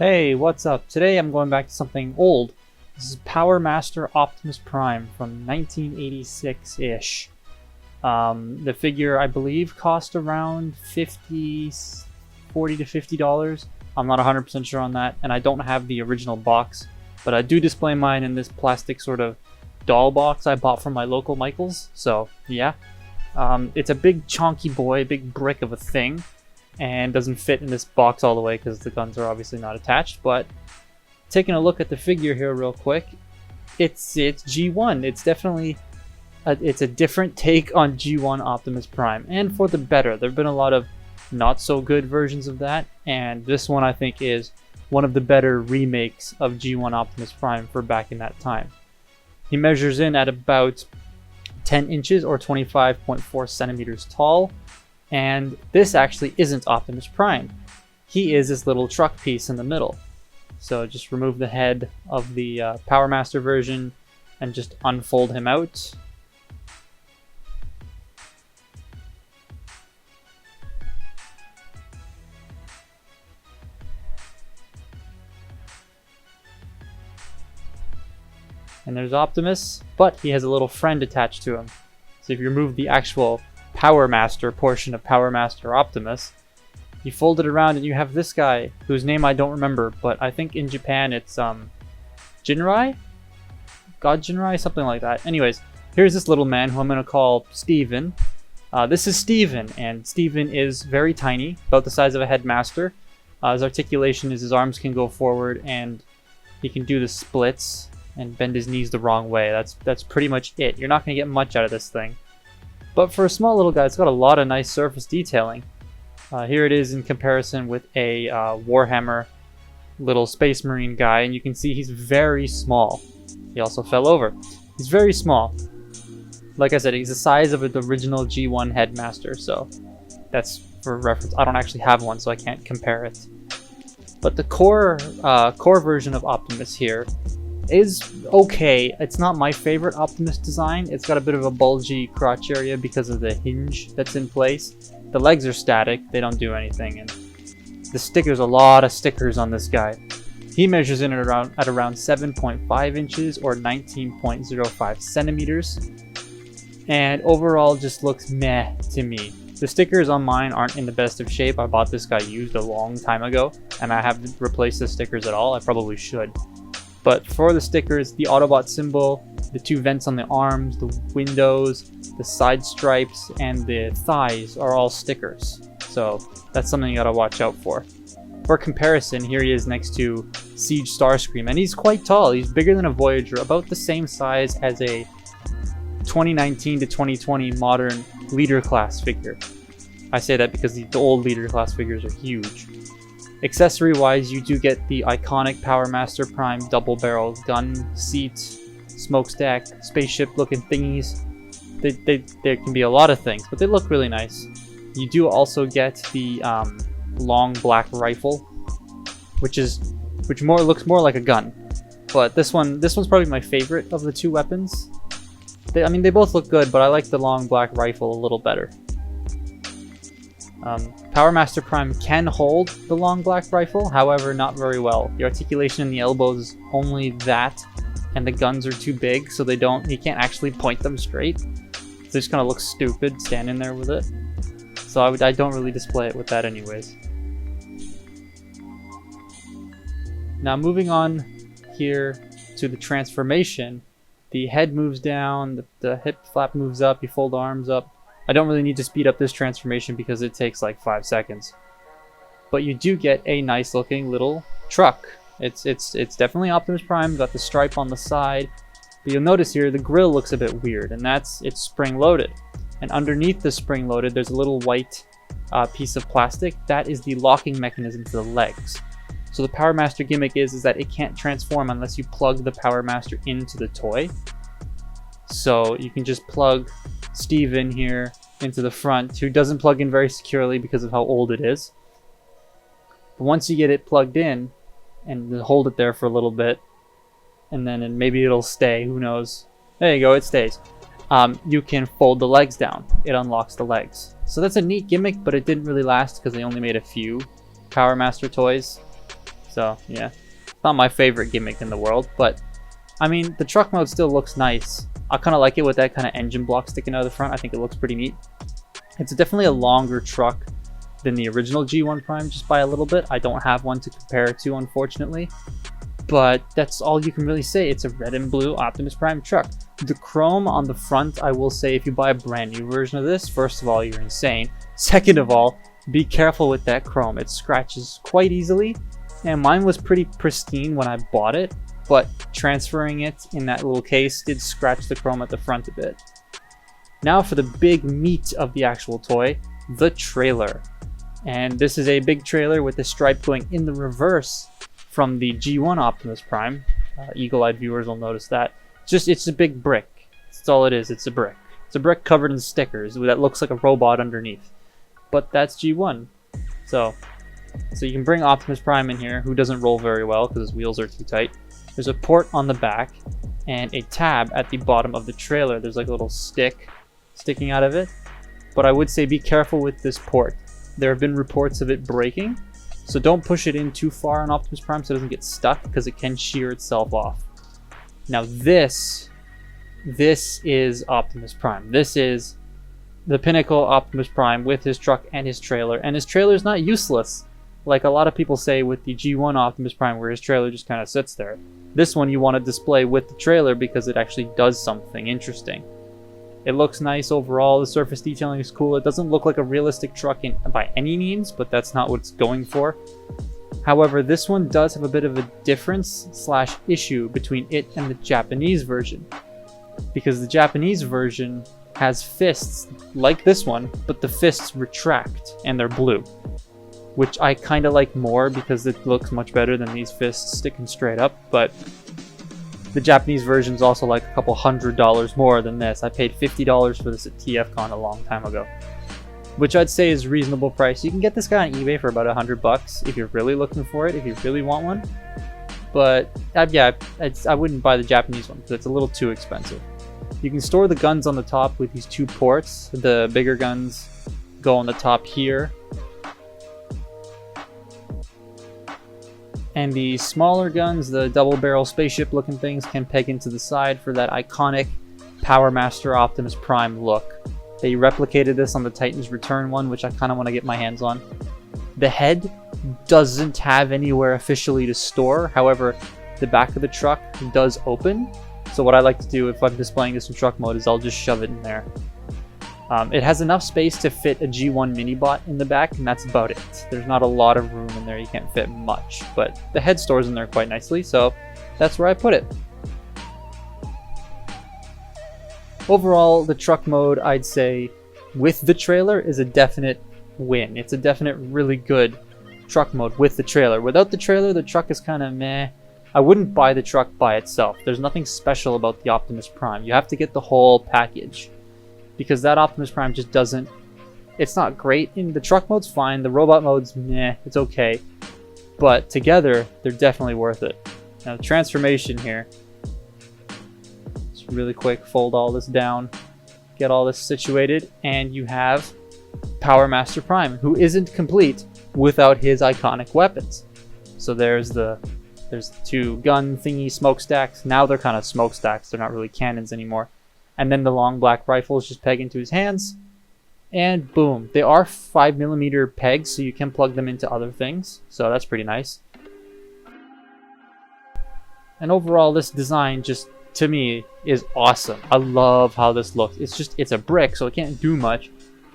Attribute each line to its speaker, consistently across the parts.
Speaker 1: Hey, what's up? Today I'm going back to something old. This is Powermaster Optimus Prime from 1986-ish. The figure, I believe, cost around $40 to $50. I'm not 100% sure on that, and I don't have the original box, but I do display mine in this plastic sort of doll box I bought from my local Michaels, so yeah. It's a big chonky boy, big brick of a thing, and doesn't fit in this box all the way because the guns are obviously not attached. But taking a look at the figure here real quick, it's G1. It's definitely it's a different take on G1 Optimus Prime, and for the better. There have been a lot of not so good versions of that, and this one I think is one of the better remakes of G1 Optimus Prime for back in that time. He measures in at about 10 inches or 25.4 centimeters tall. And this actually isn't Optimus Prime. He is this little truck piece in the middle. So just remove the head of the Powermaster version and just unfold him out. And there's Optimus, but he has a little friend attached to him. So if you remove the actual Powermaster portion of Powermaster Optimus, you fold it around and you have this guy, whose name I don't remember, but I think in Japan it's Jinrai? God Jinrai? Something like that. Anyways, here's this little man who I'm going to call Steven. This is Steven, and Steven is very tiny, about the size of a headmaster. His articulation is his arms can go forward and he can do the splits and bend his knees the wrong way. That's pretty much it. You're not going to get much out of this thing. But for a small little guy, it's got a lot of nice surface detailing. Here it is in comparison with a Warhammer little Space Marine guy, and you can see he's very small. He also fell over. He's very small. Like I said, he's the size of the original G1 Headmaster, so that's for reference. I don't actually have one, so I can't compare it. But the core version of Optimus here is okay. It's not my favorite Optimus design. It's got a bit of a bulgy crotch area because of the hinge that's in place. The legs are static, they don't do anything, and the stickers, a lot of stickers on this guy. He measures in at around 7.5 inches or 19.05 centimeters, and overall just looks meh to me. The stickers on mine aren't in the best of shape. I bought this guy used a long time ago, and I haven't replaced the stickers at all. I probably should. But for the stickers, the Autobot symbol, the two vents on the arms, the windows, the side stripes, and the thighs are all stickers. So that's something you gotta watch out for. For comparison, here he is next to Siege Starscream, and he's quite tall. He's bigger than a Voyager, about the same size as a 2019 to 2020 modern Leader class figure. I say that because the old Leader class figures are huge. Accessory wise, you do get the iconic Powermaster Prime double barrel gun, seat, smokestack, spaceship looking thingies. There can be a lot of things, but they look really nice. You do also get the long black rifle, which looks more like a gun. But this one's probably my favorite of the two weapons. They both look good, but I like the long black rifle a little better. Powermaster Prime can hold the long black rifle, however not very well. The articulation in the elbows is only that, and the guns are too big, so he can't actually point them straight. So just kind of looks stupid standing there with it. So I don't really display it with that anyways. Now moving on here to the transformation, the head moves down, the hip flap moves up, you fold the arms up. I don't really need to speed up this transformation because it takes like 5 seconds. But you do get a nice looking little truck. It's definitely Optimus Prime, got the stripe on the side. But you'll notice here the grille looks a bit weird, and it's spring loaded. And underneath the spring loaded there's a little white piece of plastic. That is the locking mechanism to the legs. So the Powermaster gimmick is that it can't transform unless you plug the Powermaster into the toy. So you can just plug Steven here into the front, who doesn't plug in very securely because of how old it is. But once you get it plugged in and hold it there for a little bit, and then maybe it'll stay, who knows. There you go, it stays. You can fold the legs down. It unlocks the legs. So that's a neat gimmick, but it didn't really last because they only made a few Powermaster toys. So yeah, not my favorite gimmick in the world, but I mean, the truck mode still looks nice. I kind of like it with that kind of engine block sticking out of the front. I think it looks pretty neat. It's definitely a longer truck than the original G1 Prime, just by a little bit. I don't have one to compare it to, unfortunately. But that's all you can really say. It's a red and blue Optimus Prime truck. The chrome on the front, I will say, if you buy a brand new version of this, first of all, you're insane. Second of all, be careful with that chrome. It scratches quite easily. And mine was pretty pristine when I bought it, but transferring it in that little case did scratch the chrome at the front a bit. Now for the big meat of the actual toy, the trailer. And this is a big trailer with the stripe going in the reverse from the G1 Optimus Prime. Eagle-eyed viewers will notice that. It's a big brick. That's all it is. It's a brick. It's a brick covered in stickers that looks like a robot underneath. But that's G1. So you can bring Optimus Prime in here, who doesn't roll very well because his wheels are too tight. There's a port on the back and a tab at the bottom of the trailer. There's like a little stick sticking out of it. But I would say be careful with this port. There have been reports of it breaking, so don't push it in too far on Optimus Prime so it doesn't get stuck, because it can shear itself off. Now this is Optimus Prime. This is the pinnacle Optimus Prime with his truck and his trailer. And his trailer is not useless, like a lot of people say with the G1 Optimus Prime, where his trailer just kind of sits there. This one you want to display with the trailer because it actually does something interesting. It looks nice overall. The surface detailing is cool. It doesn't look like a realistic truck by any means, but that's not what it's going for. However, this one does have a bit of a difference/issue between it and the Japanese version, because the Japanese version has fists like this one, but the fists retract and they're blue, which I kind of like more because it looks much better than these fists sticking straight up. But the Japanese version is also like a couple $100 more than this. I paid $50 for this at TFCon a long time ago, which I'd say is a reasonable price. You can get this guy on eBay for about $100 if you're really looking for it, if you really want one. But yeah, I wouldn't buy the Japanese one because it's a little too expensive. You can store the guns on the top with these two ports. The bigger guns go on the top here, and the smaller guns, the double barrel spaceship looking things, can peg into the side for that iconic Powermaster Optimus Prime look. They replicated this on the Titan's Return one, which I kind of want to get my hands on. The head doesn't have anywhere officially to store. However, the back of the truck does open. So what I like to do if I'm displaying this in truck mode is I'll just shove it in there. It has enough space to fit a G1 Minibot in the back, and that's about it. There's not a lot of room in there. You can't fit much, but the head stores in there quite nicely, so that's where I put it. Overall, the truck mode, I'd say, with the trailer is a definite win. It's a definite really good truck mode with the trailer. Without the trailer, the truck is kind of meh. I wouldn't buy the truck by itself. There's nothing special about the Optimus Prime. You have to get the whole package, because that Optimus Prime just doesn't... It's not great. In the truck mode's fine. The robot mode's meh. It's okay. But together, they're definitely worth it. Now, the transformation here. Just really quick, fold all this down. Get all this situated. And you have Powermaster Prime, who isn't complete without his iconic weapons. So there's the two gun thingy smokestacks. Now they're kind of smokestacks. They're not really cannons anymore. And then the long black rifles just peg into his hands. And boom. They are 5mm pegs, so you can plug them into other things. So that's pretty nice. And overall, this design just, to me, is awesome. I love how this looks. It's a brick, so it can't do much.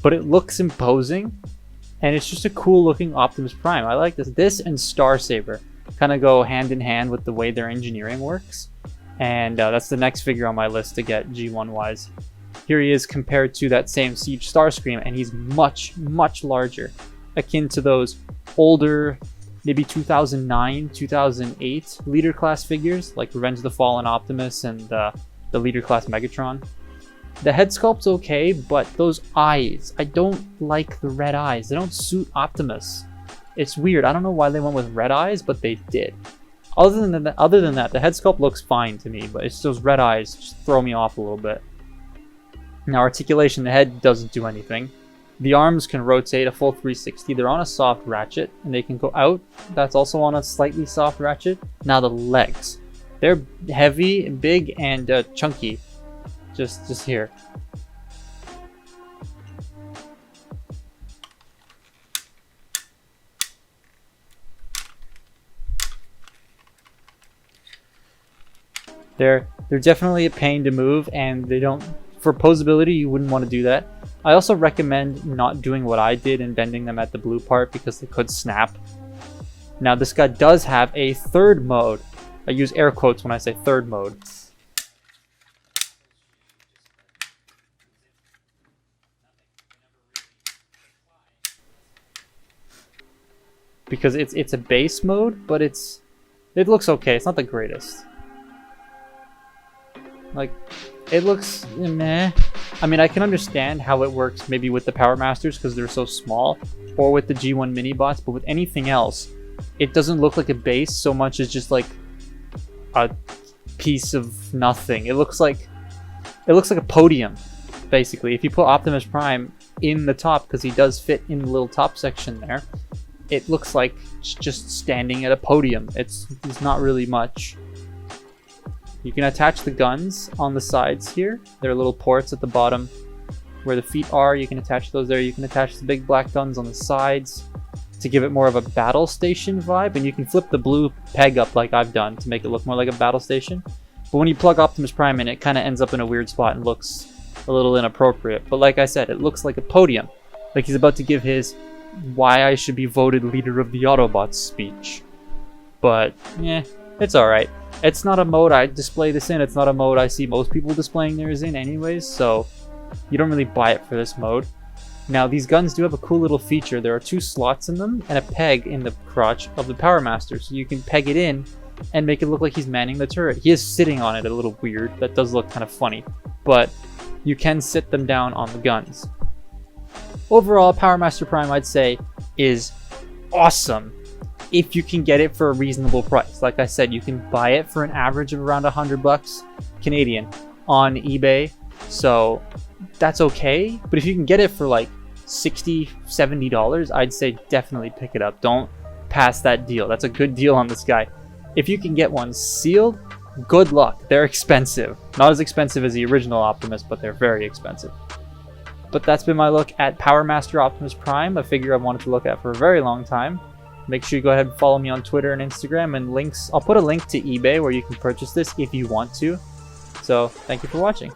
Speaker 1: But it looks imposing. And it's just a cool looking Optimus Prime. I like this. This and Starsaber kind of go hand in hand with the way their engineering works. And that's the next figure on my list to get G1 wise. Here he is compared to that same Siege Starscream, and he's much, much larger, akin to those older, maybe 2009, 2008 Leader Class figures, like Revenge of the Fallen Optimus and the Leader Class Megatron. The head sculpt's okay, but those eyes, I don't like the red eyes. They don't suit Optimus. It's weird. I don't know why they went with red eyes, but they did. Other than that, the head sculpt looks fine to me, but it's those red eyes just throw me off a little bit. Now, articulation, the head doesn't do anything. The arms can rotate a full 360. They're on a soft ratchet, and they can go out. That's also on a slightly soft ratchet. Now the legs. They're heavy, big, and chunky. Just here. They're definitely a pain to move, and they don't, for posability, you wouldn't want to do that. I also recommend not doing what I did and bending them at the blue part because they could snap. Now this guy does have a third mode. I use air quotes when I say third mode. Because it's a base mode, but it looks okay. It's not the greatest. Like, it looks meh. I mean, I can understand how it works maybe with the Powermasters because they're so small, or with the G1 mini bots, but with anything else, it doesn't look like a base so much as just like a piece of nothing. It looks like a podium, basically. If you put Optimus Prime in the top, because he does fit in the little top section there, it looks like just standing at a podium. It's not really much. You can attach the guns on the sides here. There are little ports at the bottom where the feet are. You can attach those there. You can attach the big black guns on the sides to give it more of a battle station vibe. And you can flip the blue peg up like I've done to make it look more like a battle station. But when you plug Optimus Prime in, it kind of ends up in a weird spot and looks a little inappropriate. But like I said, it looks like a podium. Like he's about to give his "why I should be voted leader of the Autobots" speech. But, yeah, it's alright. It's not a mode I display this in. It's not a mode I see most people displaying theirs in anyways, so you don't really buy it for this mode. Now, these guns do have a cool little feature. There are 2 slots in them and a peg in the crotch of the Powermaster, so you can peg it in and make it look like he's manning the turret. He is sitting on it a little weird. That does look kind of funny, but you can sit them down on the guns. Overall, Powermaster Prime, I'd say, is awesome if you can get it for a reasonable price. Like I said, you can buy it for an average of around $100 Canadian on eBay, so that's okay. But if you can get it for like $60, $70, I'd say definitely pick it up. Don't pass that deal. That's a good deal on this guy. If you can get one sealed, good luck. They're expensive. Not as expensive as the original Optimus, but they're very expensive. But that's been my look at Powermaster Optimus Prime, a figure I've wanted to look at for a very long time. Make sure you go ahead and follow me on Twitter and Instagram, and links. I'll put a link to eBay where you can purchase this if you want to. So, thank you for watching.